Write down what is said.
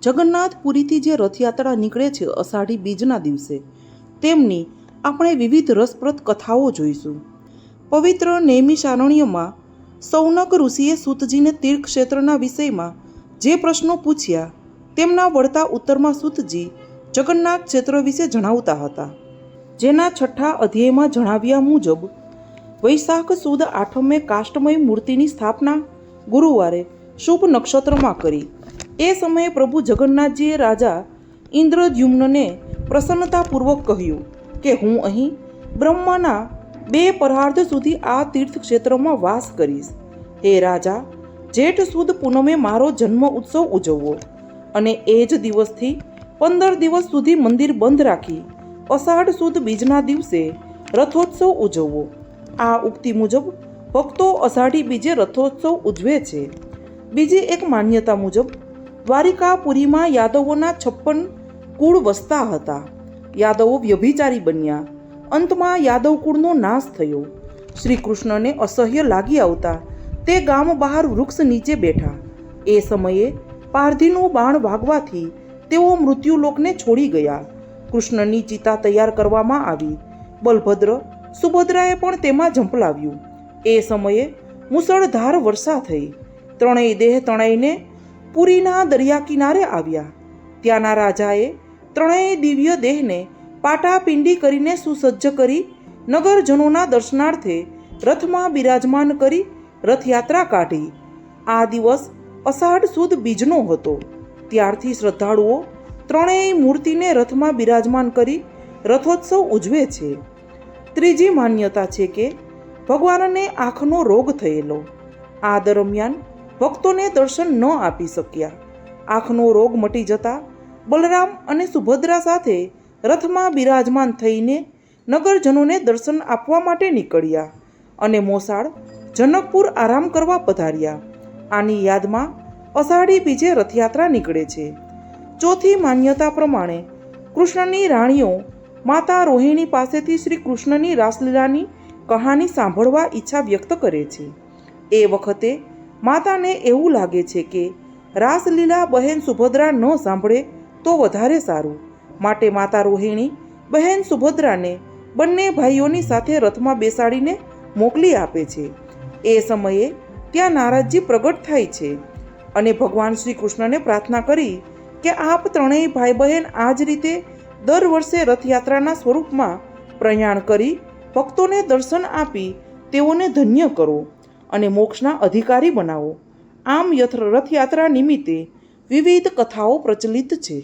જગન્નાથપુરીથી જે રથયાત્રા નીકળે છે અષાઢી બીજના દિવસે, તેમની આપણે વિવિધ રસપ્રદ કથાઓ જોઈશું. પવિત્ર નૈમિષારણ્યમાં સૌનક ઋષિએ સૂતજીને તીર્થક્ષેત્રના વિષયમાં જે પ્રશ્નો પૂછ્યા તેમના વળતા ઉત્તરમાં સૂતજી જગન્નાથ ક્ષેત્ર વિશે જણાવતા હતા. જેના 6ઠ્ઠા અધ્યાયમાં જણાવ્યા મુજબ વૈશાખ સુદ 8મે કાષ્ટમય મૂર્તિની સ્થાપના ગુરુવારે શુભ નક્ષત્રમાં કરી. એ સમયે પ્રભુ જગન્નાથજીએ રાજા ઇન્દ્રદ્યુમ્નને પ્રસન્નતાપૂર્વક કહ્યું કે હું અહીં બ્રહ્માના 2 પરાર્ધ સુધી આ તીર્થક્ષેત્રમાં વાસ કરીશ. હે રાજા, જેઠ સુદ પૂનમે મારો જન્મ ઉત્સવ ઉજવવો અને એ જ દિવસથી 15 દિવસ સુધી મંદિર બંધ રાખી અષાઢ સુદ બીજના દિવસે રથોત્સવ ઉજવવો. આ ઉક્તિ મુજબ ભક્તો અષાઢી બીજે રથોત્સવ ઉજવે છે. બીજી એક માન્યતા મુજબ દ્વારિકાપુરીમાં યાદવોના 56 કુળ વસતા હતા. યાદવો વ્યભિચારી બન્યા. અંતમાં યાદવ કુળનો નાશ થયો. શ્રી કૃષ્ણને અસહ્ય લાગી આવતા તે ગામ બહાર વૃક્ષ નીચે બેઠા. એ સમયે પારધીનું બાણ વાગવાથી તેઓ મૃત્યુલોકને છોડી ગયા. કૃષ્ણની ચિતા તૈયાર કરવામાં આવી. બલભદ્ર સુભદ્રાએ પણ તેમાં ઝંપલાવ્યું. એ સમયે મુસળધાર વર્ષા થઈ. ત્રણેય દેહ તણાઈને પુરીના દરિયા કિનારે આવ્યા. ત્યાંના રાજાએ ત્રણેય દિવ્ય દેહને પાટાપિંડી કરીને સુસજ્જ કરી નગરજનોના દર્શનાર્થે રથમાં બિરાજમાન કરી રથયાત્રા કાઢી. આ દિવસ અષાઢ સુદ બીજનો હતો. ત્યારથી શ્રદ્ધાળુઓ ત્રણેય મૂર્તિને રથમાં બિરાજમાન કરી રથોત્સવ ઉજવે છે. ત્રીજી માન્યતા છે કે ભગવાનને આંખનો રોગ થયેલો. આ દરમિયાન ભક્તોને દર્શન ન આપી શક્યા. આંખનો રોગ મટી જતા બલરામ અને સુભદ્રા સાથે રથમાં બિરાજમાન થઈને નગરજનોને દર્શન આપવા માટે નીકળ્યા અને મોસાળ જનકપુર આરામ કરવા પધાર્યા. આની યાદમાં અષાઢી બીજે રથયાત્રા નીકળે છે. ચોથી માન્યતા પ્રમાણે કૃષ્ણની રાણીઓ માતા રોહિણી પાસેથી શ્રી કૃષ્ણની રાસલીલાની કહાની સાંભળવા ઈચ્છા વ્યક્ત કરે છે. એ વખતે માતાને એવું લાગે છે કે રાસલીલા બહેન સુભદ્રા ન સાંભળે તો વધારે સારું. માટે માતા રોહિણી બહેન સુભદ્રાને બંને ભાઈઓની સાથે રથમાં બેસાડીને મોકલી આપે છે. એ સમયે ત્યાં નારદજી પ્રગટ થાય છે અને ભગવાન શ્રી કૃષ્ણને પ્રાર્થના કરી કે આપ ત્રણેય ભાઈ બહેન આ જ રીતે દર વર્ષે રથયાત્રાના સ્વરૂપમાં પ્રયાણ કરી ભક્તોને દર્શન આપી તેઓને ધન્ય કરો અને મોક્ષના અધિકારી બનાવો. આમ રથયાત્રા નિમિત્તે વિવિધ કથાઓ પ્રચલિત છે.